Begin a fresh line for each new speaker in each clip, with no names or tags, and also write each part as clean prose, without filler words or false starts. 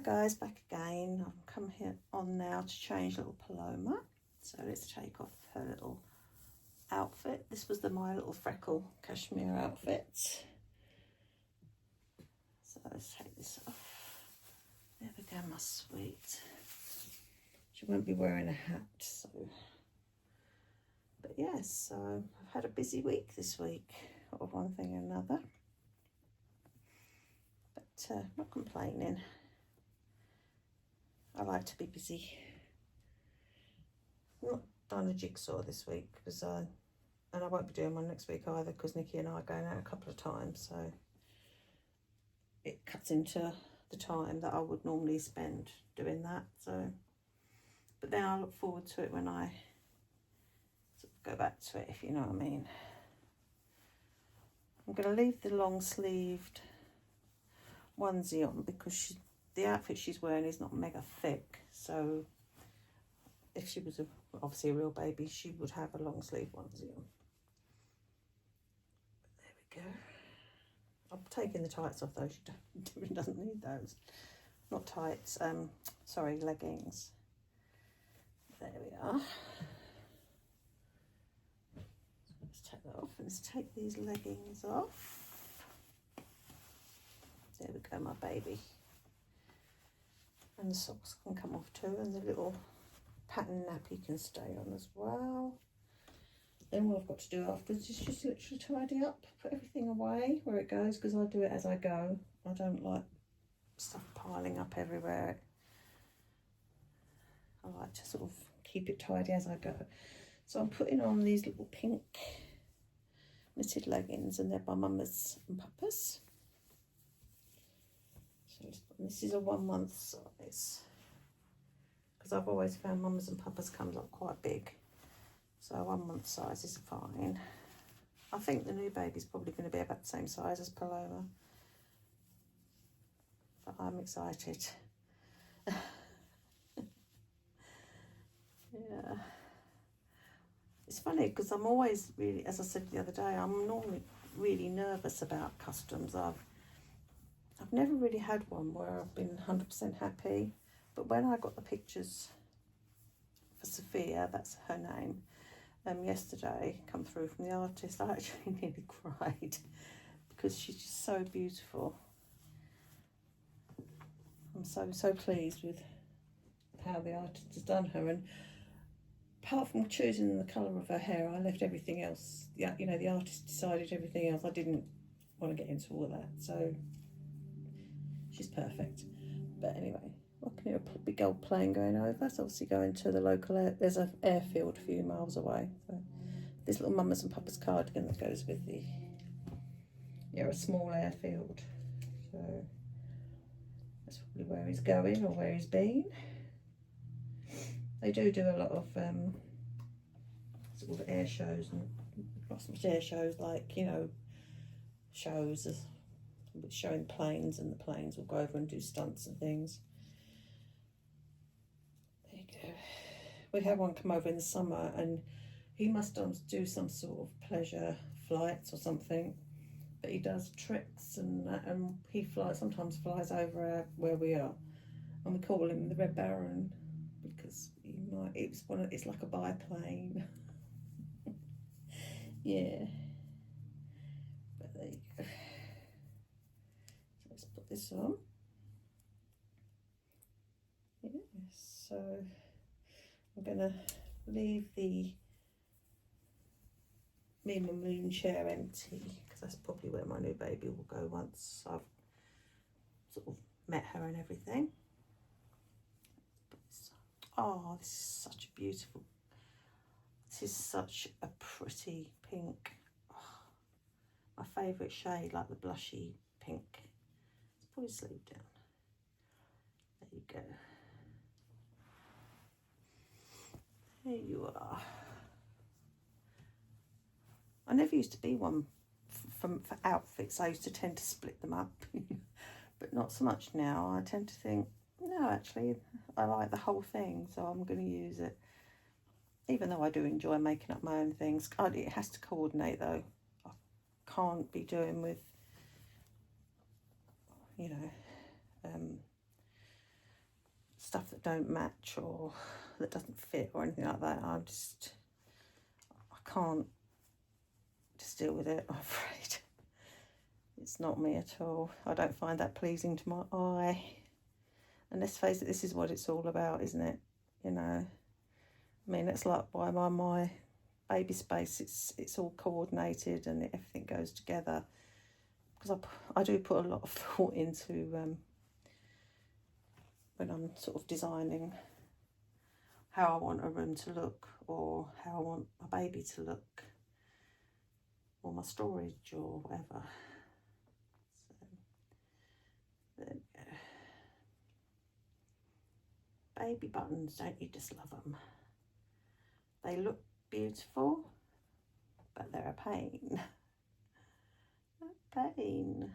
guys, back again. I've come here on now to change little Paloma. So let's take off her little outfit. This was my little freckle cashmere outfit. So let's take this off. There we go, my sweet. She won't be wearing a hat, so. But yes, so I've had a busy week this week, or one thing or another. But not complaining. I like to be busy. I'm not done a jigsaw this week because and I won't be doing one next week either because Nikki and I are going out a couple of times, so it cuts into the time that I would normally spend doing that. So, but then I look forward to it when I sort of go back to it, if you know what I mean. I'm going to leave the long sleeved onesie on because the outfit she's wearing is not mega thick, so if she was obviously a real baby, she would have a long sleeve onesie on. There we go. I'm taking the tights off though. She doesn't need those. Not tights. Sorry, leggings. There we are. Let's take that off. Let's take these leggings off. There we go, my baby. And the socks can come off too, and the little pattern nappy can stay on as well. Then what I've got to do afterwards is just literally tidy up, put everything away where it goes, because I do it as I go. I don't like stuff piling up everywhere. I like to sort of keep it tidy as I go. So I'm putting on these little pink knitted leggings, and they're by Mama's and Papa's. So this is a 1 month size, because I've always found Mama's and Papa's comes up quite big, so 1 month size is fine. I think the new baby's probably going to be about the same size as Paloma, but I'm excited. Yeah, it's funny because I'm always really, as I said the other day, I'm normally really nervous about customs. I've never really had one where I've been 100% happy, but when I got the pictures for Sophia, that's her name, yesterday, come through from the artist, I actually nearly cried because she's just so beautiful. I'm so pleased with how the artist has done her, and apart from choosing the colour of her hair, I left everything else. Yeah, you know, the artist decided everything else. I didn't want to get into all that, so she's perfect. But anyway, I can hear a big old plane going over. That's obviously going to the local there's an airfield a few miles away. So this little Mama's and Papa's cardigan that goes with the, yeah, a small airfield. So that's probably where he's going or where he's been. They do a lot of sort of air shows, and not so much air shows, like, you know, shows showing planes, and the planes will go over and do stunts and things. There you go. We had one come over in the summer, and he must do some sort of pleasure flights or something, but he does tricks, and he sometimes flies over where we are, and we call him the Red Baron because it's like a biplane. Yeah, but there you go. So let's put this on. Yeah, so I'm gonna leave the Me and Moon chair empty because that's probably where my new baby will go once I've sort of met her and everything. Oh, this is such a beautiful, this is such a pretty pink. Oh, my favourite shade, like the blushy pink. Let's pull his sleeve down. There you go. There you are. I never used to be one for outfits. I used to tend to split them up, but not so much now. I tend to think, no, actually, I like the whole thing, so I'm going to use it. Even though I do enjoy making up my own things, it has to coordinate though. I can't be doing with, you know, stuff that don't match or that doesn't fit or anything like that. I can't just deal with it, I'm afraid. It's not me at all. I don't find that pleasing to my eye. And let's face it, this is what it's all about, isn't it? You know, I mean, it's like why my baby space, it's all coordinated and everything goes together. Because I do put a lot of thought into when I'm sort of designing how I want a room to look, or how I want my baby to look, or my storage, or whatever. So, there we go. Baby buttons, don't you just love them? They look beautiful, but they're a pain. A pain.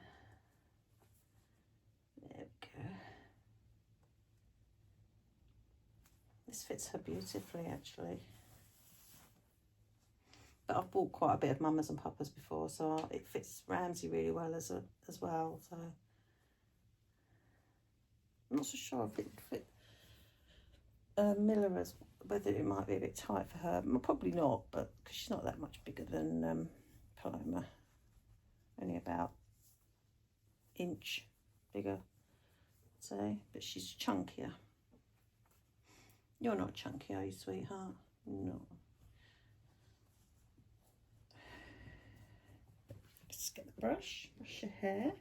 There we go. This fits her beautifully, actually. But I've bought quite a bit of Mamas and Papas before, so it fits Ramsey really well as well. So I'm not so sure if it would fit Miller, as whether it might be a bit tight for her. Well, probably not, but because she's not that much bigger than Paloma, only about inch bigger, say. But she's chunkier. You're not chunky, are you, sweetheart? No. Just get the brush your hair.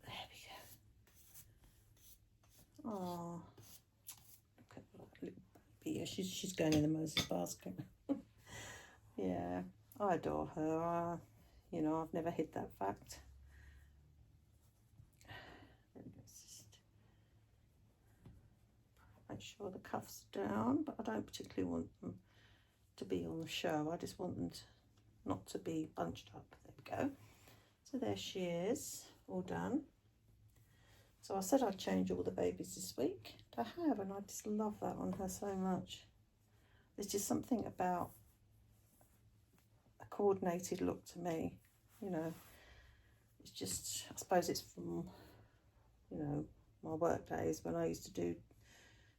There we go. Oh, look at that little baby. Yeah, she's going in the Moses basket. Yeah, I adore her. You know, I've never hid that fact. Make sure the cuffs are down, but I don't particularly want them to be on the show. I just want them not to be bunched up. There we go. So there she is, all done. So I said I'd change all the babies this week. I have, and I just love that on her so much. There's just something about a coordinated look to me, you know. It's just, I suppose it's from, you know, my work days when I used to do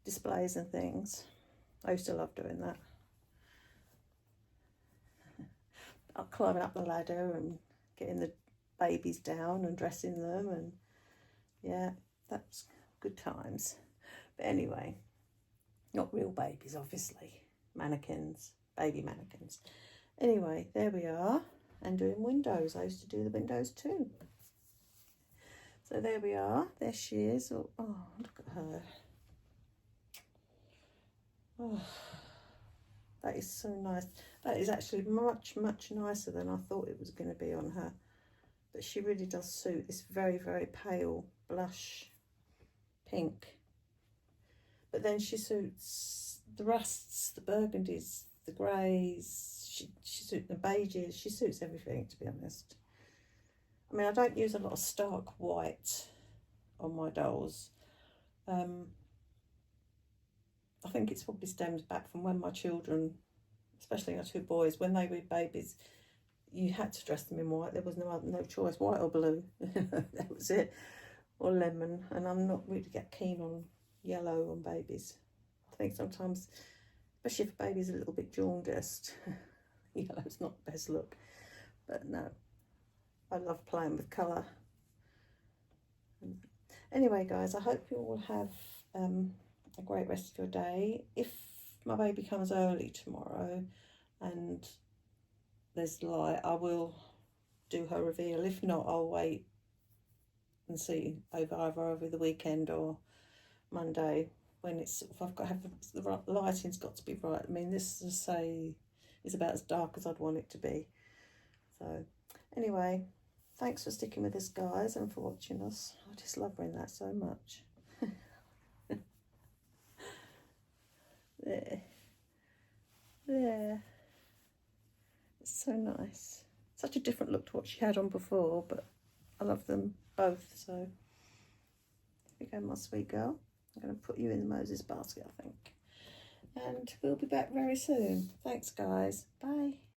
displays and things. I used to love doing that. Climbing up the ladder and getting the babies down and dressing them, and yeah, that's good times. But anyway, not real babies, obviously. Mannequins, baby mannequins. Anyway, there we are. And doing windows. I used to do the windows too. So there we are. There she is. Oh, look at her. Oh, that is so nice. That is actually much, much nicer than I thought it was going to be on her. But she really does suit this very, very pale blush pink. But then she suits the rusts, the burgundies, the greys. She suits the beiges. She suits everything, to be honest. I mean, I don't use a lot of stark white on my dolls. I think it's probably stems back from when my children, especially our two boys, when they were babies, you had to dress them in white. There was no choice, white or blue. That was it, or lemon. And I'm not really get keen on yellow on babies. I think sometimes, especially if a baby's a little bit jaundiced, yellow's not the best look. But no, I love playing with colour. Anyway, guys, I hope you all have a great rest of your day. If my baby comes early tomorrow and there's light, I will do her reveal. If not, I'll wait and see either over the weekend or Monday, when it's sort of, I've got to have the lighting's got to be right. I mean, this, to say, is about as dark as I'd want it to be. So anyway, thanks for sticking with us, guys, and for watching us. I just love doing that so much. There. It's so nice. Such a different look to what she had on before, but I love them both. So here you go, my sweet girl. I'm going to put you in the Moses basket, I think. And we'll be back very soon. Thanks, guys. Bye.